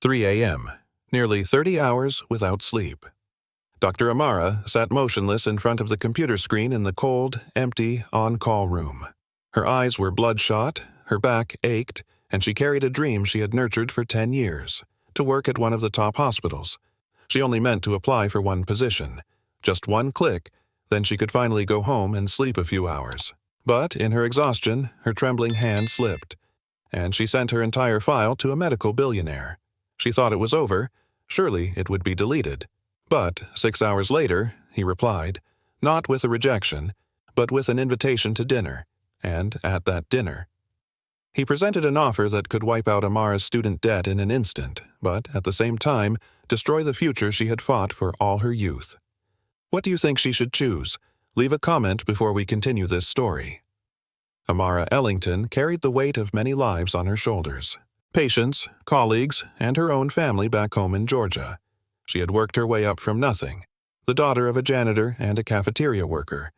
3 a.m. Nearly 30 hours without sleep. Dr. Amara sat motionless in front of the computer screen in the cold, empty, on-call room. Her eyes were bloodshot, her back ached, and she carried a dream she had nurtured for 10 years, to work at one of the top hospitals. She only meant to apply for one position. Just one click, then she could finally go home and sleep a few hours. But in her exhaustion, her trembling hand slipped, and she sent her entire file to a medical billionaire. She thought it was over. Surely it would be deleted. But 6 hours later, he replied, not with a rejection, but with an invitation to dinner, and at that dinner. He presented an offer that could wipe out Amara's student debt in an instant, but at the same time, destroy the future she had fought for all her youth. What do you think she should choose? Leave a comment before we continue this story. Amara Ellington carried the weight of many lives on her shoulders. Patients, colleagues, and her own family back home in Georgia. She had worked her way up from nothing, the daughter of a janitor and a cafeteria worker.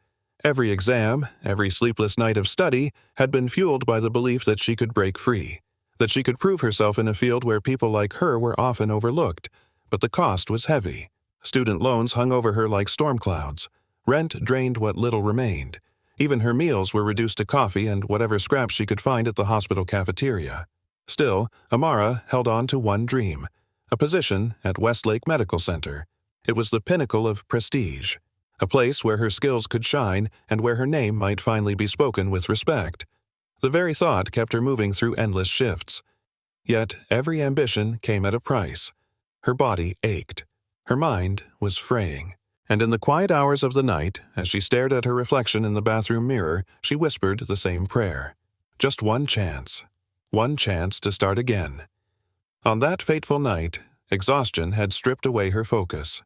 Every exam, every sleepless night of study had been fueled by the belief that she could break free, that she could prove herself in a field where people like her were often overlooked, but the cost was heavy. Student loans hung over her like storm clouds. Rent drained what little remained. Even her meals were reduced to coffee and whatever scraps she could find at the hospital cafeteria. Still, Amara held on to one dream, a position at Westlake Medical Center. It was the pinnacle of prestige, a place where her skills could shine and where her name might finally be spoken with respect. The very thought kept her moving through endless shifts. Yet every ambition came at a price. Her body ached. Her mind was fraying. And in the quiet hours of the night, as she stared at her reflection in the bathroom mirror, she whispered the same prayer. Just one chance. One chance to start again. On that fateful night, exhaustion had stripped away her focus.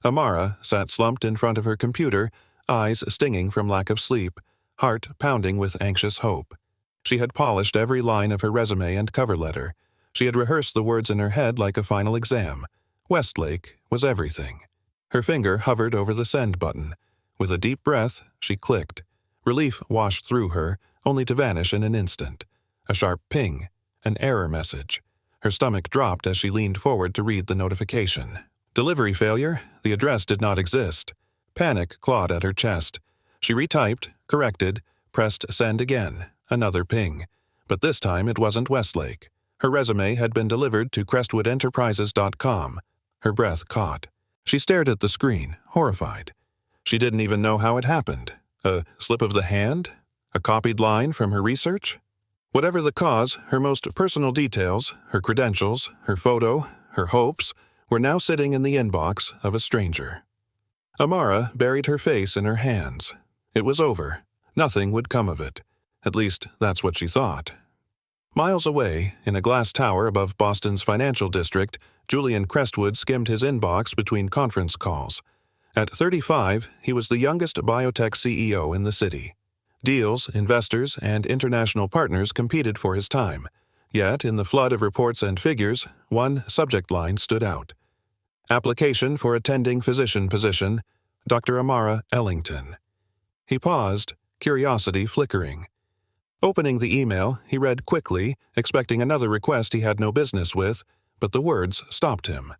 Amara sat slumped in front of her computer, eyes stinging from lack of sleep, heart pounding with anxious hope. She had polished every line of her resume and cover letter. She had rehearsed the words in her head like a final exam. Westlake was everything. Her finger hovered over the send button. With a deep breath, she clicked. Relief washed through her, only to vanish in an instant. A sharp ping, an error message. Her stomach dropped as she leaned forward to read the notification. Delivery failure, the address did not exist. Panic clawed at her chest. She retyped, corrected, pressed send again. Another ping. But this time it wasn't Westlake. Her resume had been delivered to crestwoodenterprises.com. Her breath caught. She stared at the screen, horrified. She didn't even know how it happened. A slip of the hand? A copied line from her research? Whatever the cause, her most personal details, her credentials, her photo, her hopes, were now sitting in the inbox of a stranger. Amara buried her face in her hands. It was over. Nothing would come of it. At least, that's what she thought. Miles away, in a glass tower above Boston's financial district, Julian Crestwood skimmed his inbox between conference calls. At 35, he was the youngest biotech CEO in the city. Deals, investors, and international partners competed for his time. Yet, in the flood of reports and figures, one subject line stood out. Application for attending physician position, Dr. Amara Ellington. He paused, curiosity flickering. Opening the email, he read quickly, expecting another request he had no business with, but the words stopped him.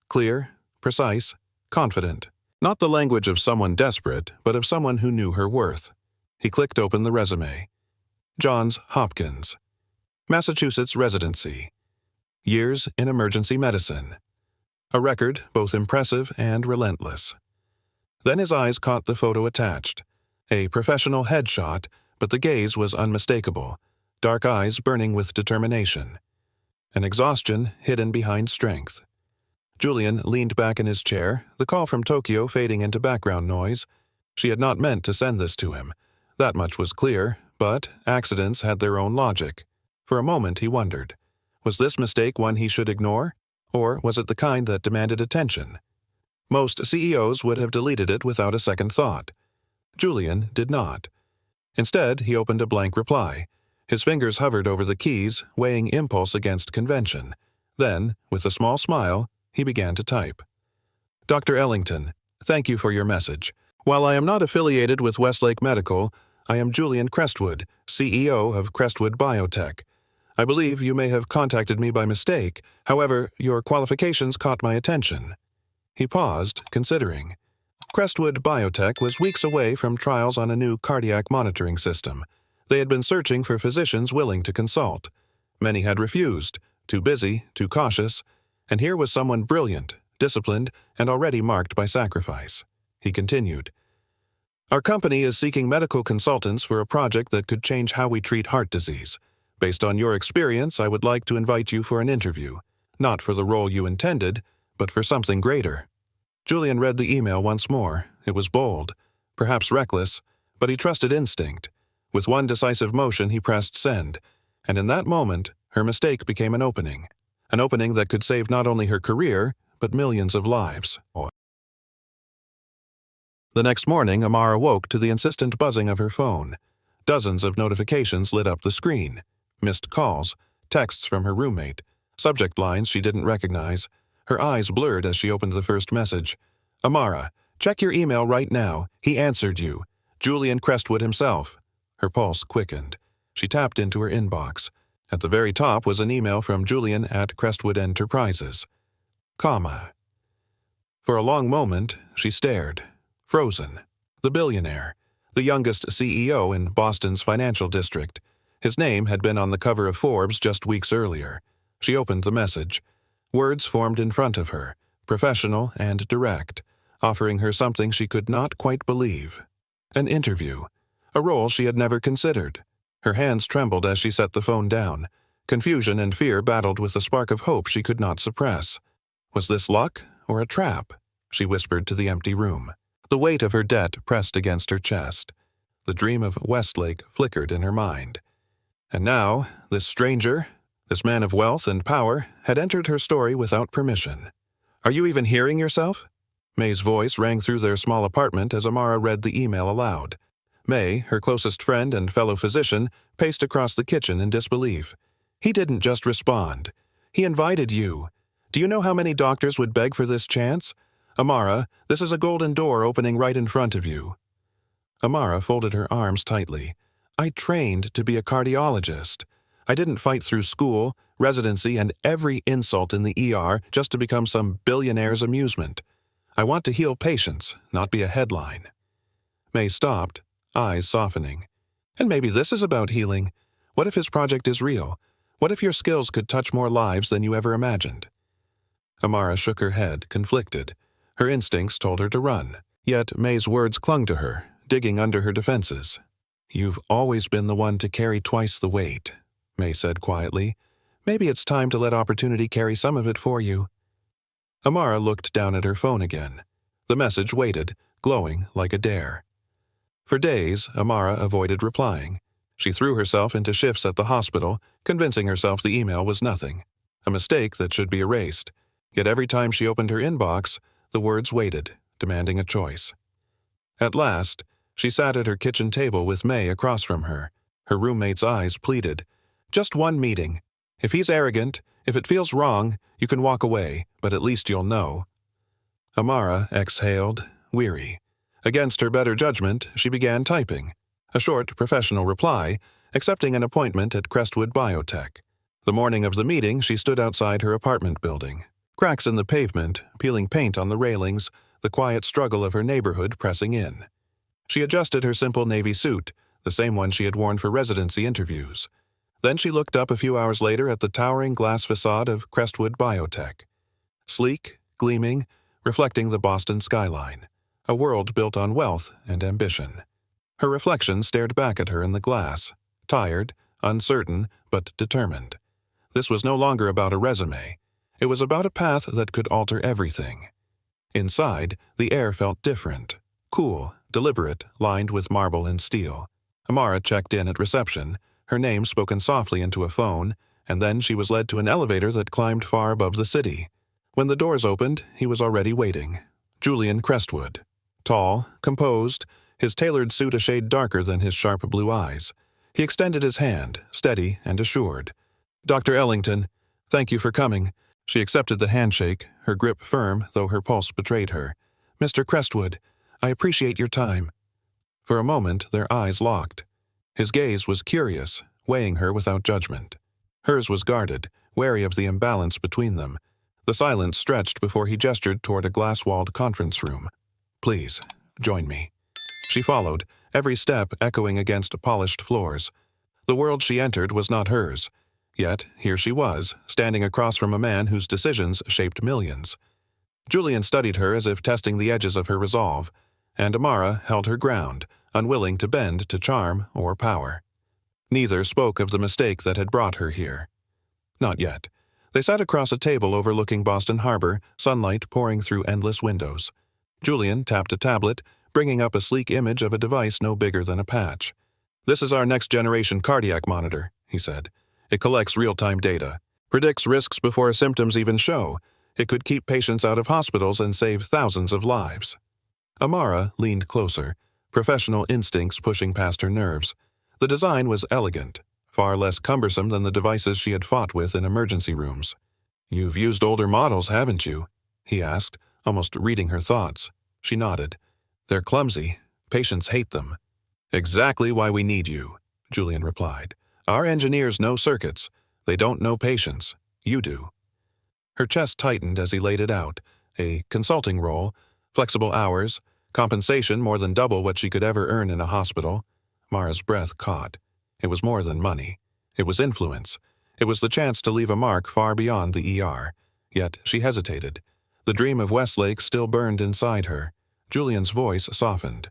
Clear, precise, confident. Not the language of someone desperate, but of someone who knew her worth. He clicked open the resume. Johns Hopkins. Massachusetts residency. Years in emergency medicine. A record both impressive and relentless. Then his eyes caught the photo attached. A professional headshot, but the gaze was unmistakable, dark eyes burning with determination. An exhaustion hidden behind strength. Julian leaned back in his chair, the call from Tokyo fading into background noise. She had not meant to send this to him. That much was clear, but accidents had their own logic. For a moment he wondered. Was this mistake one he should ignore? Or was it the kind that demanded attention? Most CEOs would have deleted it without a second thought. Julian did not. Instead, he opened a blank reply. His fingers hovered over the keys, weighing impulse against convention. Then, with a small smile, he began to type. Dr. Ellington, thank you for your message. While I am not affiliated with Westlake Medical, I am Julian Crestwood, CEO of Crestwood Biotech. I believe you may have contacted me by mistake. However, your qualifications caught my attention." He paused, considering. Crestwood Biotech was weeks away from trials on a new cardiac monitoring system. They had been searching for physicians willing to consult. Many had refused, too busy, too cautious, and here was someone brilliant, disciplined, and already marked by sacrifice. He continued, "Our company is seeking medical consultants for a project that could change how we treat heart disease. Based on your experience, I would like to invite you for an interview, not for the role you intended, but for something greater." Julian read the email once more. It was bold, perhaps reckless, but he trusted instinct. With one decisive motion, he pressed send, and in that moment, her mistake became an opening that could save not only her career, but millions of lives. The next morning, Amara woke to the insistent buzzing of her phone. Dozens of notifications lit up the screen. Missed calls, texts from her roommate, subject lines she didn't recognize. Her eyes blurred as she opened the first message. "Amara, check your email right now. He answered you. Julian Crestwood himself." Her pulse quickened. She tapped into her inbox. At the very top was an email from Julian at Crestwood Enterprises. Comma. For a long moment, she stared. Frozen. The billionaire. The youngest CEO in Boston's financial district. His name had been on the cover of Forbes just weeks earlier. She opened the message. Words formed in front of her, professional and direct, offering her something she could not quite believe. An interview. A role she had never considered. Her hands trembled as she set the phone down. Confusion and fear battled with a spark of hope she could not suppress. Was this luck or a trap? She whispered to the empty room. The weight of her debt pressed against her chest. The dream of Westlake flickered in her mind. And now, this stranger, this man of wealth and power, had entered her story without permission. "Are you even hearing yourself?" May's voice rang through their small apartment as Amara read the email aloud. May, her closest friend and fellow physician, paced across the kitchen in disbelief. "He didn't just respond. He invited you. Do you know how many doctors would beg for this chance? Amara, this is a golden door opening right in front of you." Amara folded her arms tightly. "I trained to be a cardiologist. I didn't fight through school, residency, and every insult in the ER just to become some billionaire's amusement. I want to heal patients, not be a headline." May stopped, eyes softening. "And maybe this is about healing. What if his project is real? What if your skills could touch more lives than you ever imagined?" Amara shook her head, conflicted. Her instincts told her to run. Yet May's words clung to her, digging under her defenses. "You've always been the one to carry twice the weight," May said quietly. "Maybe it's time to let opportunity carry some of it for you." Amara looked down at her phone again. The message waited, glowing like a dare. For days, Amara avoided replying. She threw herself into shifts at the hospital, convincing herself the email was nothing, a mistake that should be erased. Yet every time she opened her inbox, the words waited, demanding a choice. At last, she sat at her kitchen table with May across from her. Her roommate's eyes pleaded. "Just one meeting. If he's arrogant, if it feels wrong, you can walk away, but at least you'll know." Amara exhaled, weary. Against her better judgment, she began typing. A short, professional reply, accepting an appointment at Crestwood Biotech. The morning of the meeting, she stood outside her apartment building. Cracks in the pavement, peeling paint on the railings, the quiet struggle of her neighborhood pressing in. She adjusted her simple navy suit, the same one she had worn for residency interviews. Then she looked up a few hours later at the towering glass facade of Crestwood Biotech. Sleek, gleaming, reflecting the Boston skyline. A world built on wealth and ambition. Her reflection stared back at her in the glass, tired, uncertain, but determined. This was no longer about a resume. It was about a path that could alter everything. Inside, the air felt different, cool, deliberate, lined with marble and steel. Amara checked in at reception, her name spoken softly into a phone, and then she was led to an elevator that climbed far above the city. When the doors opened, he was already waiting. Julian Crestwood. Tall, composed, his tailored suit a shade darker than his sharp blue eyes. He extended his hand, steady and assured. "Dr. Ellington, thank you for coming." She accepted the handshake, her grip firm, though her pulse betrayed her. "Mr. Crestwood, I appreciate your time." For a moment, their eyes locked. His gaze was curious, weighing her without judgment. Hers was guarded, wary of the imbalance between them. The silence stretched before he gestured toward a glass-walled conference room. "Please, join me." She followed, every step echoing against polished floors. The world she entered was not hers. Yet, here she was, standing across from a man whose decisions shaped millions. Julian studied her as if testing the edges of her resolve, and Amara held her ground, unwilling to bend to charm or power. Neither spoke of the mistake that had brought her here. Not yet. They sat across a table overlooking Boston Harbor, sunlight pouring through endless windows. Julian tapped a tablet, bringing up a sleek image of a device no bigger than a patch. "This is our next-generation cardiac monitor," he said. "It collects real-time data, predicts risks before symptoms even show. It could keep patients out of hospitals and save thousands of lives." Amara leaned closer, professional instincts pushing past her nerves. The design was elegant, far less cumbersome than the devices she had fought with in emergency rooms. "You've used older models, haven't you?" he asked, almost reading her thoughts. She nodded. "They're clumsy. Patients hate them." "Exactly why we need you," Julian replied. "Our engineers know circuits. They don't know patients. You do." Her chest tightened as he laid it out. A consulting role, flexible hours, compensation more than double what she could ever earn in a hospital. Mara's breath caught. It was more than money. It was influence. It was the chance to leave a mark far beyond the ER. Yet she hesitated. The dream of Westlake still burned inside her. Julian's voice softened.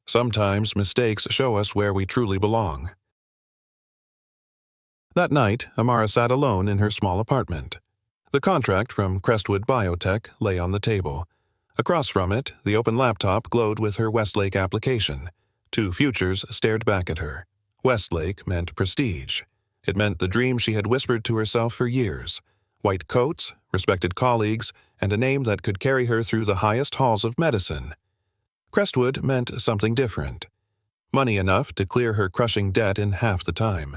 "Sometimes mistakes show us where we truly belong." That night, Amara sat alone in her small apartment. The contract from Crestwood Biotech lay on the table. Across from it, the open laptop glowed with her Westlake application. Two futures stared back at her. Westlake meant prestige. It meant the dream she had whispered to herself for years. White coats, respected colleagues, and a name that could carry her through the highest halls of medicine. Crestwood meant something different. Money enough to clear her crushing debt in half the time.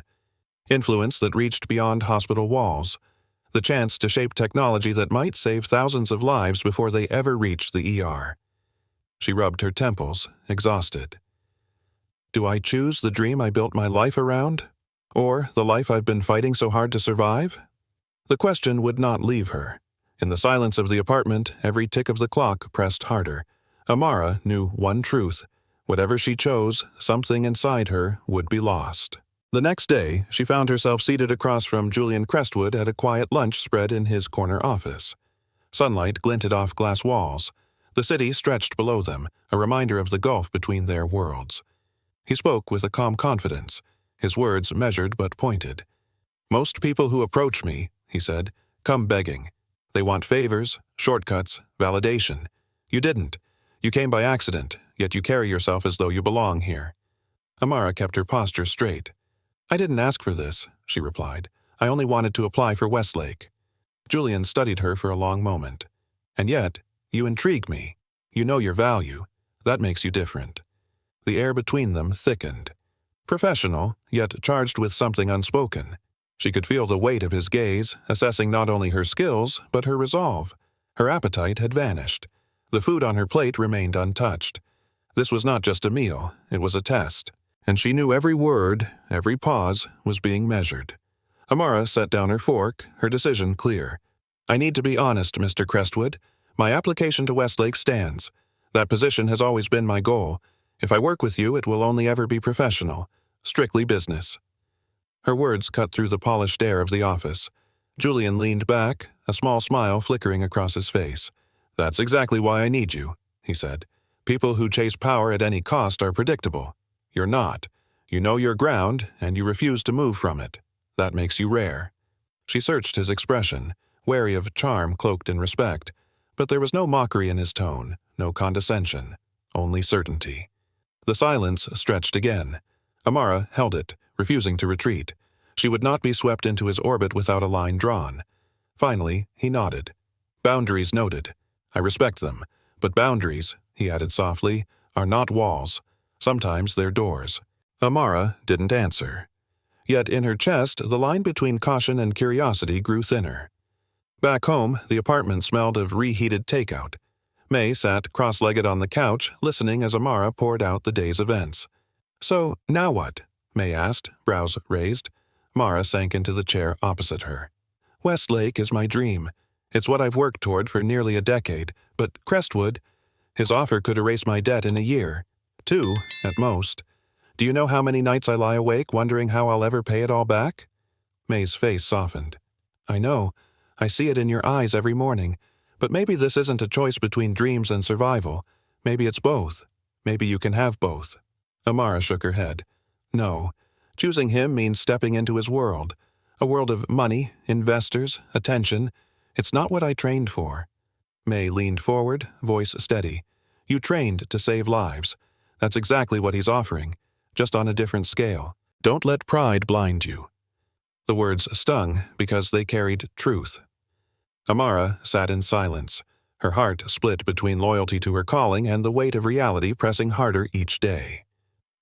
Influence that reached beyond hospital walls. The chance to shape technology that might save thousands of lives before they ever reached the ER. She rubbed her temples, exhausted. Do I choose the dream I built my life around? Or the life I've been fighting so hard to survive? The question would not leave her. In the silence of the apartment, every tick of the clock pressed harder. Amara knew one truth. Whatever she chose, something inside her would be lost. The next day, she found herself seated across from Julian Crestwood at a quiet lunch spread in his corner office. Sunlight glinted off glass walls. The city stretched below them, a reminder of the gulf between their worlds. He spoke with a calm confidence, his words measured but pointed. "Most people who approach me," he said, "come begging. They want favors, shortcuts, validation. You didn't. You came by accident, yet you carry yourself as though you belong here." Amara kept her posture straight. "I didn't ask for this," she replied. "I only wanted to apply for Westlake." Julian studied her for a long moment. "And yet, you intrigue me. You know your value. That makes you different." The air between them thickened. Professional, yet charged with something unspoken. She could feel the weight of his gaze, assessing not only her skills, but her resolve. Her appetite had vanished. The food on her plate remained untouched. This was not just a meal, it was a test. And she knew every word, every pause, was being measured. Amara set down her fork, her decision clear. "I need to be honest, Mr. Crestwood. My application to Westlake stands. That position has always been my goal. If I work with you, it will only ever be professional, strictly business." Her words cut through the polished air of the office. Julian leaned back, a small smile flickering across his face. "That's exactly why I need you," he said. "People who chase power at any cost are predictable. You're not. You know your ground, and you refuse to move from it. That makes you rare." She searched his expression, wary of charm cloaked in respect, but there was no mockery in his tone, no condescension, only certainty. The silence stretched again. Amara held it, refusing to retreat. She would not be swept into his orbit without a line drawn. Finally, he nodded. "Boundaries noted. I respect them. But boundaries," he added softly, "are not walls. Sometimes they're doors." Amara didn't answer. Yet in her chest, the line between caution and curiosity grew thinner. Back home, the apartment smelled of reheated takeout. May sat cross-legged on the couch, listening as Amara poured out the day's events. "So, now what?" May asked, brows raised. Mara sank into the chair opposite her. Westlake is my dream. It's what I've worked toward for nearly a decade, but Crestwood, his offer could erase my debt in a year. 2, at most. Do you know how many nights I lie awake wondering how I'll ever pay it all back? May's face softened. I know. I see it in your eyes every morning. But maybe this isn't a choice between dreams and survival. Maybe it's both. Maybe you can have both. Amara shook her head. No. Choosing him means stepping into his world. A world of money, investors, attention. It's not what I trained for. May leaned forward, voice steady. You trained to save lives. That's exactly what he's offering, just on a different scale. Don't let pride blind you. The words stung because they carried truth. Amara sat in silence, her heart split between loyalty to her calling and the weight of reality pressing harder each day.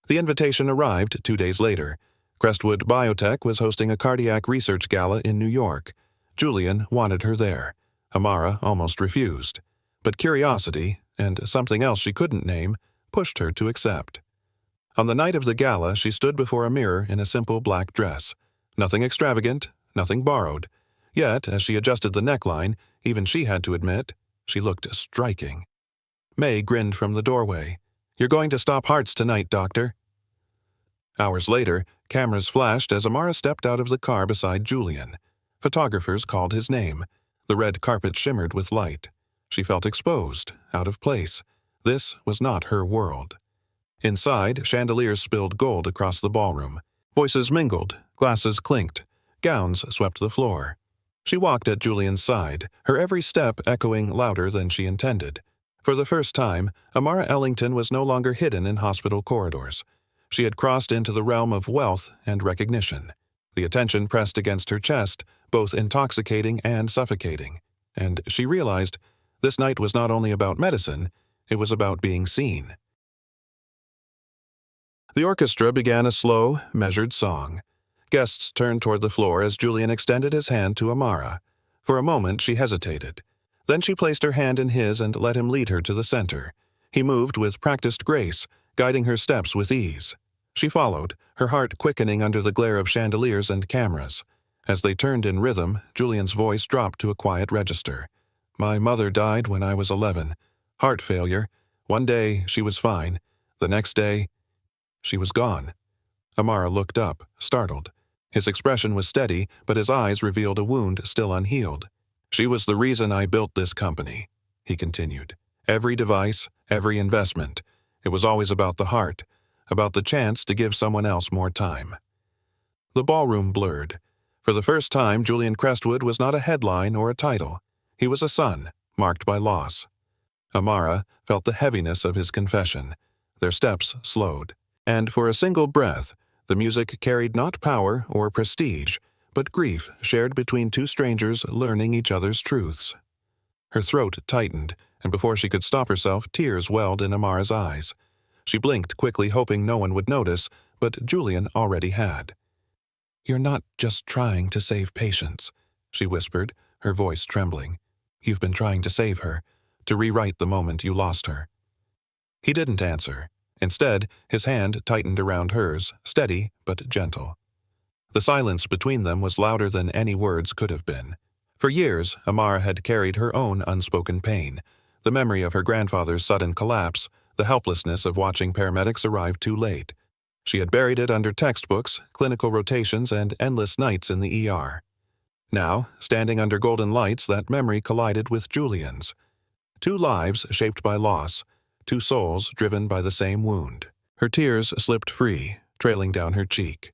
The invitation arrived 2 days later. Crestwood Biotech was hosting a cardiac research gala in New York. Julian wanted her there. Amara almost refused. But curiosity, and something else she couldn't name, pushed her to accept. On the night of the gala, she stood before a mirror in a simple black dress. Nothing extravagant, nothing borrowed. Yet, as she adjusted the neckline, even she had to admit, she looked striking. May grinned from the doorway. You're going to stop hearts tonight, Doctor. Hours later, cameras flashed as Amara stepped out of the car beside Julian. Photographers called his name. The red carpet shimmered with light. She felt exposed, out of place. This was not her world. Inside, chandeliers spilled gold across the ballroom. Voices mingled, glasses clinked, gowns swept the floor. She walked at Julian's side, her every step echoing louder than she intended. For the first time, Amara Ellington was no longer hidden in hospital corridors. She had crossed into the realm of wealth and recognition. The attention pressed against her chest, both intoxicating and suffocating. And she realized this night was not only about medicine, it was about being seen. The orchestra began a slow, measured song. Guests turned toward the floor as Julian extended his hand to Amara. For a moment she hesitated. Then she placed her hand in his and let him lead her to the center. He moved with practiced grace, guiding her steps with ease. She followed, her heart quickening under the glare of chandeliers and cameras. As they turned in rhythm, Julian's voice dropped to a quiet register. My mother died when I was 11. Heart failure. One day, she was fine. The next day, she was gone. Amara looked up, startled. His expression was steady, but his eyes revealed a wound still unhealed. She was the reason I built this company, he continued. Every device, every investment. It was always about the heart, about the chance to give someone else more time. The ballroom blurred. For the first time, Julian Crestwood was not a headline or a title. He was a son, marked by loss. Amara felt the heaviness of his confession. Their steps slowed. And for a single breath, the music carried not power or prestige, but grief shared between two strangers learning each other's truths. Her throat tightened, and before she could stop herself, tears welled in Amara's eyes. She blinked quickly, hoping no one would notice, but Julian already had. You're not just trying to save patients, she whispered, her voice trembling. You've been trying to save her, to rewrite the moment you lost her. He didn't answer. Instead, his hand tightened around hers, steady but gentle. The silence between them was louder than any words could have been. For years, Amara had carried her own unspoken pain, the memory of her grandfather's sudden collapse, the helplessness of watching paramedics arrive too late. She had buried it under textbooks, clinical rotations, and endless nights in the ER. Now, standing under golden lights, that memory collided with Julian's. Two lives shaped by loss, two souls driven by the same wound. Her tears slipped free, trailing down her cheek.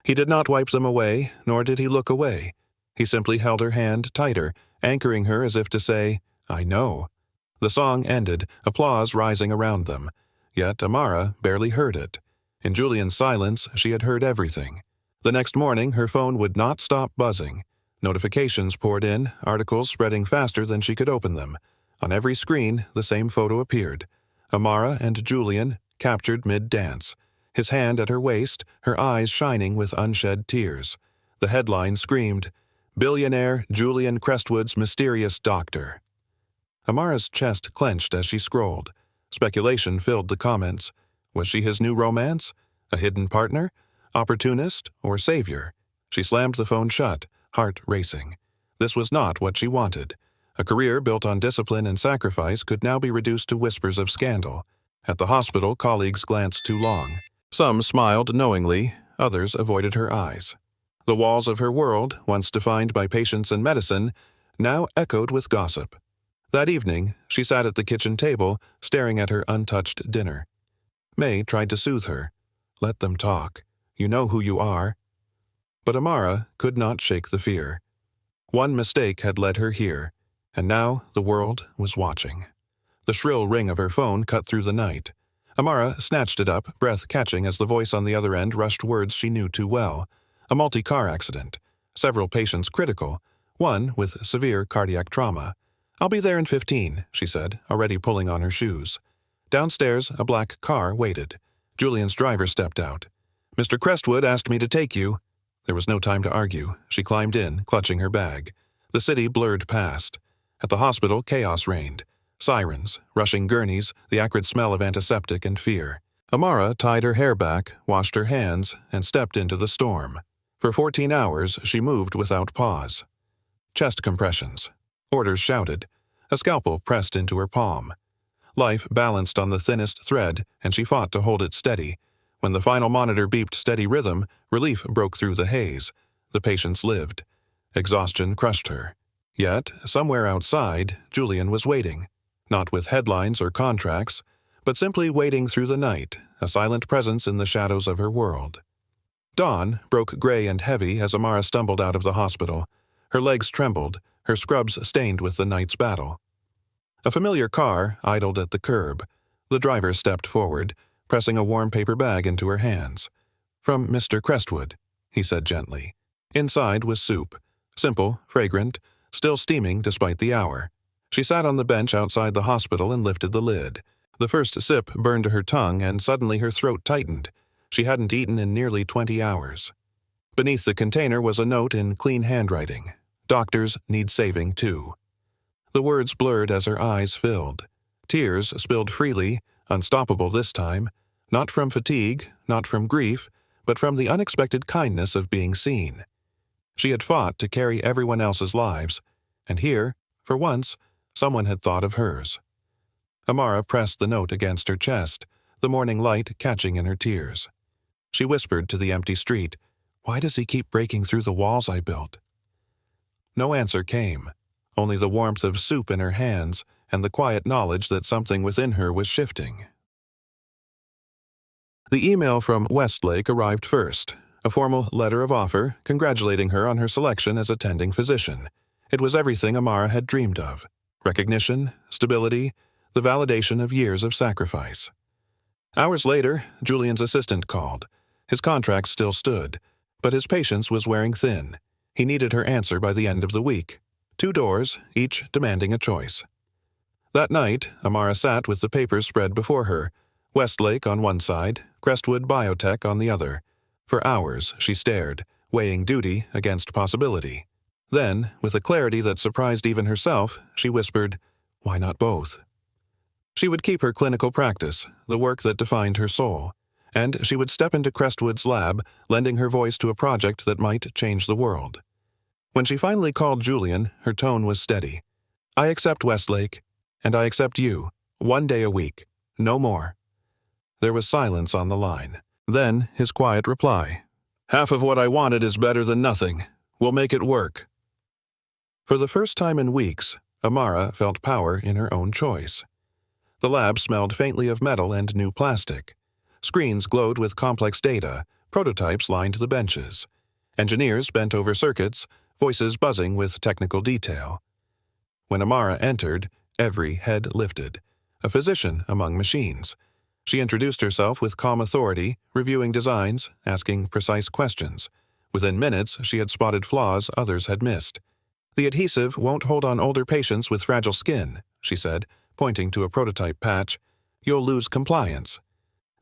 He did not wipe them away, nor did he look away. He simply held her hand tighter, anchoring her as if to say, I know. The song ended, applause rising around them. Yet Amara barely heard it. In Julian's silence, she had heard everything. The next morning, her phone would not stop buzzing. Notifications poured in, articles spreading faster than she could open them. On every screen, the same photo appeared. Amara and Julian, captured mid-dance. His hand at her waist, her eyes shining with unshed tears. The headline screamed, Billionaire Julian Crestwood's Mysterious Doctor. Amara's chest clenched as she scrolled. Speculation filled the comments. Was she his new romance? A hidden partner? Opportunist or savior? She slammed the phone shut, heart racing. This was not what she wanted. A career built on discipline and sacrifice could now be reduced to whispers of scandal. At the hospital, colleagues glanced too long. Some smiled knowingly, others avoided her eyes. The walls of her world, once defined by patience and medicine, now echoed with gossip. That evening, she sat at the kitchen table, staring at her untouched dinner. May tried to soothe her. Let them talk. You know who you are. But Amara could not shake the fear. One mistake had led her here, and now the world was watching. The shrill ring of her phone cut through the night. Amara snatched it up, breath catching as the voice on the other end rushed words she knew too well. A multi-car accident. Several patients critical. One with severe cardiac trauma. "I'll be there in 15, she said, already pulling on her shoes. Downstairs, a black car waited. Julian's driver stepped out. "Mr. Crestwood asked me to take you." There was no time to argue. She climbed in, clutching her bag. The city blurred past. At the hospital, chaos reigned. Sirens, rushing gurneys, the acrid smell of antiseptic and fear. Amara tied her hair back, washed her hands, and stepped into the storm. For 14 hours, she moved without pause. Chest compressions. Orders shouted. A scalpel pressed into her palm. Life balanced on the thinnest thread, and she fought to hold it steady. When the final monitor beeped steady rhythm, relief broke through the haze. The patients lived. Exhaustion crushed her. Yet, somewhere outside, Julian was waiting. Not with headlines or contracts, but simply waiting through the night, a silent presence in the shadows of her world. Dawn broke gray and heavy as Amara stumbled out of the hospital. Her legs trembled, her scrubs stained with the night's battle. A familiar car idled at the curb. The driver stepped forward, pressing a warm paper bag into her hands. "From Mr. Crestwood," he said gently. Inside was soup. Simple, fragrant, still steaming despite the hour. She sat on the bench outside the hospital and lifted the lid. The first sip burned to her tongue, and suddenly her throat tightened. She hadn't eaten in nearly 20 hours. Beneath the container was a note in clean handwriting. "Doctors need saving, too." The words blurred as her eyes filled. Tears spilled freely, unstoppable this time, not from fatigue, not from grief, but from the unexpected kindness of being seen. She had fought to carry everyone else's lives, and here, for once, someone had thought of hers. Amara pressed the note against her chest, the morning light catching in her tears. She whispered to the empty street, "Why does he keep breaking through the walls I built?" No answer came, only the warmth of soup in her hands and the quiet knowledge that something within her was shifting. The email from Westlake arrived first, a formal letter of offer congratulating her on her selection as attending physician. It was everything Amara had dreamed of: recognition, stability, the validation of years of sacrifice. Hours later, Julian's assistant called. His contract still stood, but his patience was wearing thin. He needed her answer by the end of the week. 2 doors, each demanding a choice. That night, Amara sat with the papers spread before her, Westlake on one side, Crestwood Biotech on the other. For hours she stared, weighing duty against possibility. Then, with a clarity that surprised even herself, she whispered, "Why not both?" She would keep her clinical practice, the work that defined her soul, and she would step into Crestwood's lab, lending her voice to a project that might change the world. When she finally called Julian, her tone was steady. "I accept Westlake, and I accept you, 1 day a week, no more." There was silence on the line. Then his quiet reply, "Half of what I wanted is better than nothing. We'll make it work." For the first time in weeks, Amara felt power in her own choice. The lab smelled faintly of metal and new plastic. Screens glowed with complex data, prototypes lined the benches. Engineers bent over circuits, voices buzzing with technical detail. When Amara entered, every head lifted. A physician among machines. She introduced herself with calm authority, reviewing designs, asking precise questions. Within minutes, she had spotted flaws others had missed. "The adhesive won't hold on older patients with fragile skin," she said, pointing to a prototype patch. "You'll lose compliance."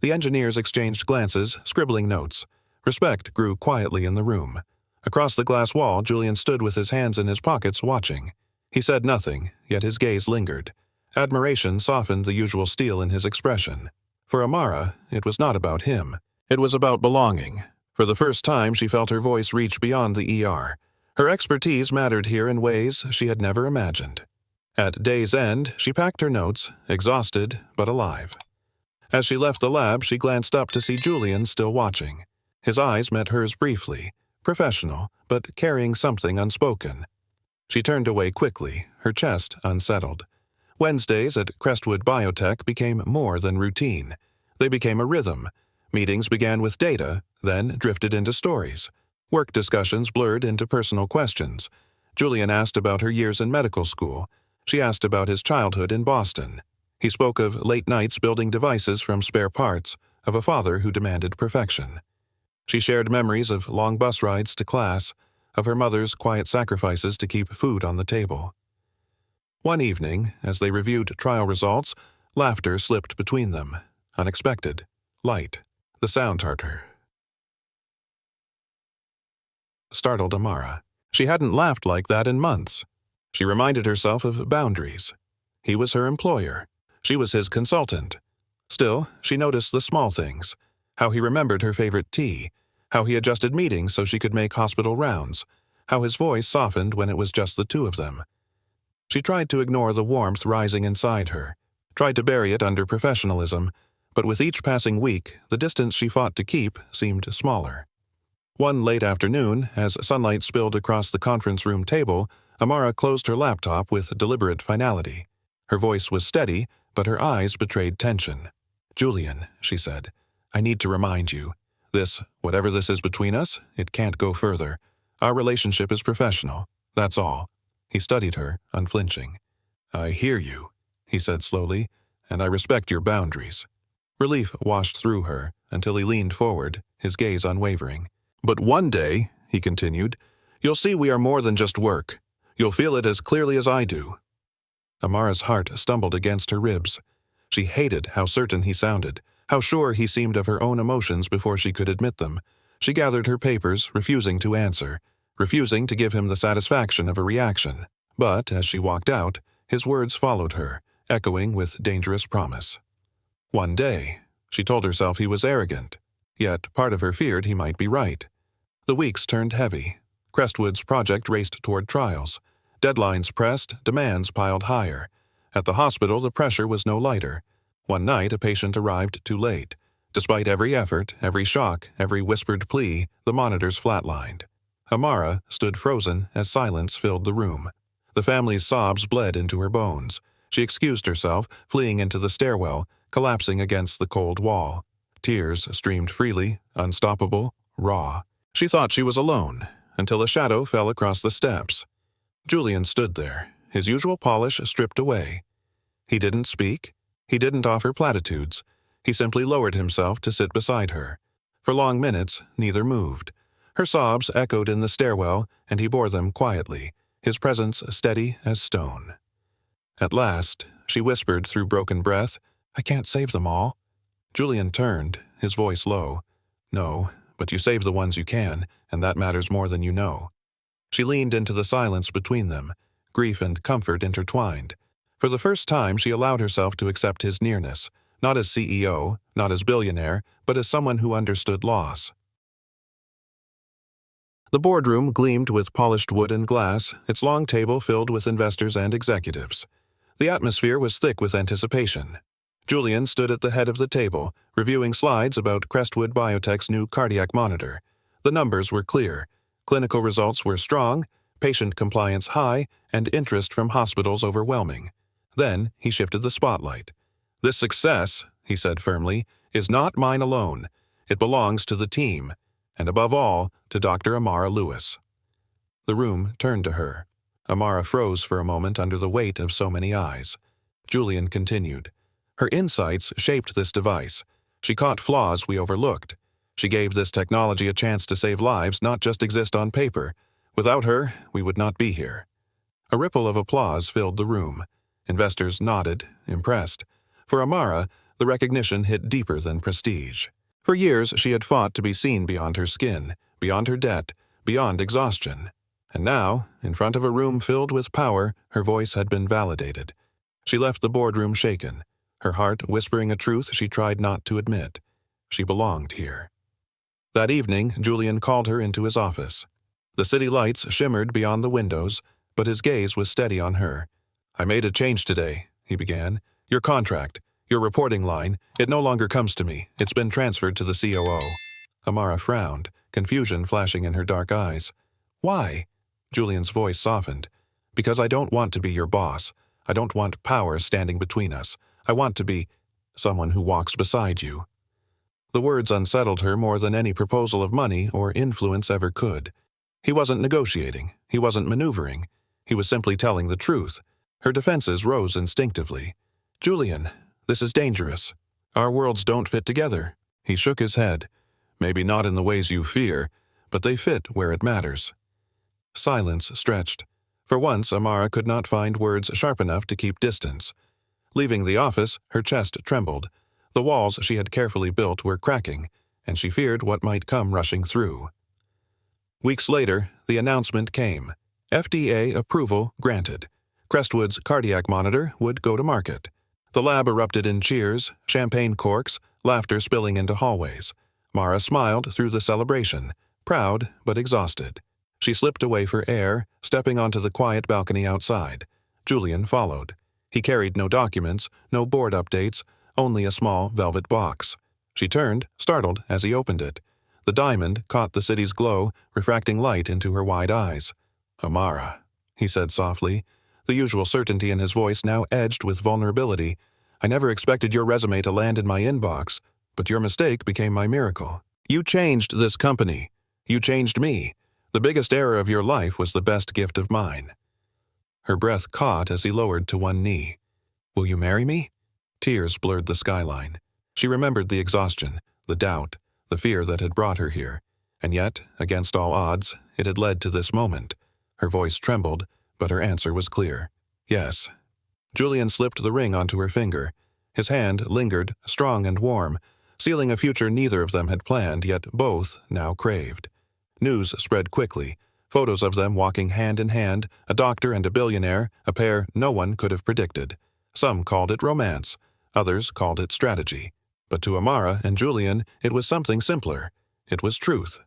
The engineers exchanged glances, scribbling notes. Respect grew quietly in the room. Across the glass wall, Julian stood with his hands in his pockets, watching. He said nothing, yet his gaze lingered. Admiration softened the usual steel in his expression. For Amara, it was not about him. It was about belonging. For the first time, she felt her voice reach beyond the ER. Her expertise mattered here in ways she had never imagined. At day's end, she packed her notes, exhausted but alive. As she left the lab, she glanced up to see Julian still watching. His eyes met hers briefly, professional, but carrying something unspoken. She turned away quickly, her chest unsettled. Wednesdays at Crestwood Biotech became more than routine. They became a rhythm. Meetings began with data, then drifted into stories. Work discussions blurred into personal questions. Julian asked about her years in medical school. She asked about his childhood in Boston. He spoke of late nights building devices from spare parts, of a father who demanded perfection. She shared memories of long bus rides to class, of her mother's quiet sacrifices to keep food on the table. One evening, as they reviewed trial results, laughter slipped between them. Unexpected. Light. The sound tartar. Startled Amara. She hadn't laughed like that in months. She reminded herself of boundaries. He was her employer. She was his consultant. Still, she noticed the small things. How he remembered her favorite tea. How he adjusted meetings so she could make hospital rounds. How his voice softened when it was just the two of them. She tried to ignore the warmth rising inside her. Tried to bury it under professionalism. But with each passing week, the distance she fought to keep seemed smaller. One late afternoon, as sunlight spilled across the conference room table, Amara closed her laptop with deliberate finality. Her voice was steady, but her eyes betrayed tension. "Julian," she said, "I need to remind you. Whatever this is between us, it can't go further. Our relationship is professional. That's all." He studied her, unflinching. "I hear you," he said slowly, "and I respect your boundaries." Relief washed through her until he leaned forward, his gaze unwavering. "But one day," he continued, "you'll see we are more than just work. You'll feel it as clearly as I do." Amara's heart stumbled against her ribs. She hated how certain he sounded, how sure he seemed of her own emotions before she could admit them. She gathered her papers, refusing to answer, refusing to give him the satisfaction of a reaction. But as she walked out, his words followed her, echoing with dangerous promise. One day, she told herself he was arrogant, yet part of her feared he might be right. The weeks turned heavy. Crestwood's project raced toward trials. Deadlines pressed, demands piled higher. At the hospital, the pressure was no lighter. One night, a patient arrived too late. Despite every effort, every shock, every whispered plea, the monitors flatlined. Amara stood frozen as silence filled the room. The family's sobs bled into her bones. She excused herself, fleeing into the stairwell, collapsing against the cold wall. Tears streamed freely, unstoppable, raw. She thought she was alone, until a shadow fell across the steps. Julian stood there, his usual polish stripped away. He didn't speak. He didn't offer platitudes. He simply lowered himself to sit beside her. For long minutes, neither moved. Her sobs echoed in the stairwell, and he bore them quietly, his presence steady as stone. At last, she whispered through broken breath, "I can't save them all." Julian turned, his voice low. "No, but you save the ones you can, and that matters more than you know." She leaned into the silence between them, grief and comfort intertwined. For the first time, she allowed herself to accept his nearness, not as CEO, not as billionaire, but as someone who understood loss. The boardroom gleamed with polished wood and glass, its long table filled with investors and executives. The atmosphere was thick with anticipation. Julian stood at the head of the table, reviewing slides about Crestwood Biotech's new cardiac monitor. The numbers were clear. Clinical results were strong, patient compliance high, and interest from hospitals overwhelming. Then he shifted the spotlight. "This success," he said firmly, "is not mine alone. It belongs to the team, and above all, to Dr. Amara Lewis." The room turned to her. Amara froze for a moment under the weight of so many eyes. Julian continued. "Her insights shaped this device. She caught flaws we overlooked. She gave this technology a chance to save lives, not just exist on paper. Without her, we would not be here." A ripple of applause filled the room. Investors nodded, impressed. For Amara, the recognition hit deeper than prestige. For years, she had fought to be seen beyond her skin, beyond her debt, beyond exhaustion. And now, in front of a room filled with power, her voice had been validated. She left the boardroom shaken, her heart whispering a truth she tried not to admit. She belonged here. That evening, Julian called her into his office. The city lights shimmered beyond the windows, but his gaze was steady on her. "I made a change today," he began. "Your contract, your reporting line, it no longer comes to me. It's been transferred to the COO. Amara frowned, confusion flashing in her dark eyes. "Why?" Julian's voice softened. "Because I don't want to be your boss. I don't want power standing between us. I want to be someone who walks beside you." The words unsettled her more than any proposal of money or influence ever could. He wasn't negotiating. He wasn't maneuvering. He was simply telling the truth. Her defenses rose instinctively. "Julian, this is dangerous. Our worlds don't fit together." He shook his head. "Maybe not in the ways you fear, but they fit where it matters." Silence stretched. For once, Amara could not find words sharp enough to keep distance. Leaving the office, her chest trembled. The walls she had carefully built were cracking, and she feared what might come rushing through. Weeks later, the announcement came. FDA approval granted. Crestwood's cardiac monitor would go to market. The lab erupted in cheers, champagne corks, laughter spilling into hallways. Mara smiled through the celebration, proud but exhausted. She slipped away for air, stepping onto the quiet balcony outside. Julian followed. He carried no documents, no board updates, only a small velvet box. She turned, startled, as he opened it. The diamond caught the city's glow, refracting light into her wide eyes. "Amara," he said softly, the usual certainty in his voice now edged with vulnerability. "I never expected your resume to land in my inbox, but your mistake became my miracle. You changed this company. You changed me. The biggest error of your life was the best gift of mine." Her breath caught as he lowered to one knee. "Will you marry me?" Tears blurred the skyline. She remembered the exhaustion, the doubt, the fear that had brought her here. And yet, against all odds, it had led to this moment. Her voice trembled, but her answer was clear. "Yes." Julian slipped the ring onto her finger. His hand lingered, strong and warm, sealing a future neither of them had planned, yet both now craved. News spread quickly. Photos of them walking hand in hand, a doctor and a billionaire, a pair no one could have predicted. Some called it romance. Others called it strategy. But to Amara and Julian, it was something simpler. It was truth.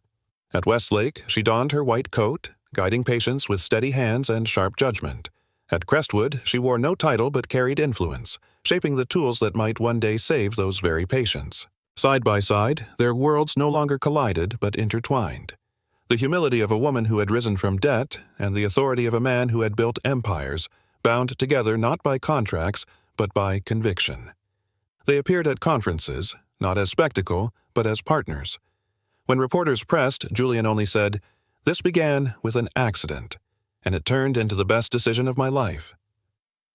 At Westlake, she donned her white coat, guiding patients with steady hands and sharp judgment. At Crestwood, she wore no title but carried influence, shaping the tools that might one day save those very patients. Side by side, their worlds no longer collided but intertwined. The humility of a woman who had risen from debt and the authority of a man who had built empires, bound together not by contracts but by conviction. They appeared at conferences, not as spectacle, but as partners. When reporters pressed, Julian only said, "This began with an accident, and it turned into the best decision of my life."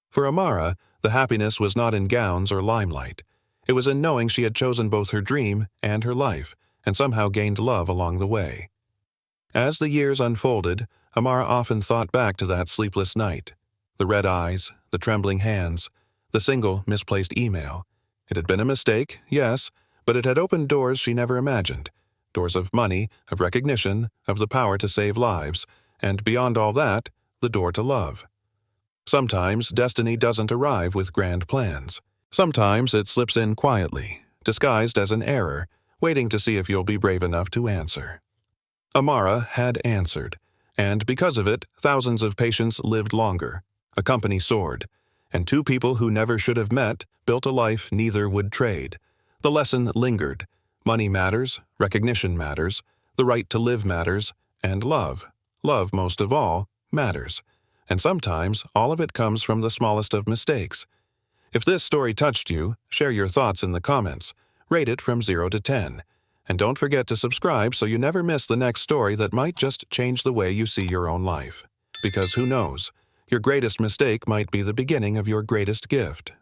For Amara, the happiness was not in gowns or limelight. It was in knowing she had chosen both her dream and her life, and somehow gained love along the way. As the years unfolded, Amara often thought back to that sleepless night. The red eyes, the trembling hands, the single misplaced email. It had been a mistake, yes, but it had opened doors she never imagined. Doors of money, of recognition, of the power to save lives, and beyond all that, the door to love. Sometimes destiny doesn't arrive with grand plans. Sometimes it slips in quietly, disguised as an error, waiting to see if you'll be brave enough to answer. Amara had answered, and because of it, thousands of patients lived longer. A company soared, and two people who never should have met built a life neither would trade. The lesson lingered. Money matters, recognition matters, the right to live matters, and love most of all, matters. And sometimes all of it comes from the smallest of mistakes. If this story touched you, share your thoughts in the comments. Rate it from 0 to 10. And don't forget to subscribe so you never miss the next story that might just change the way you see your own life. Because who knows, your greatest mistake might be the beginning of your greatest gift.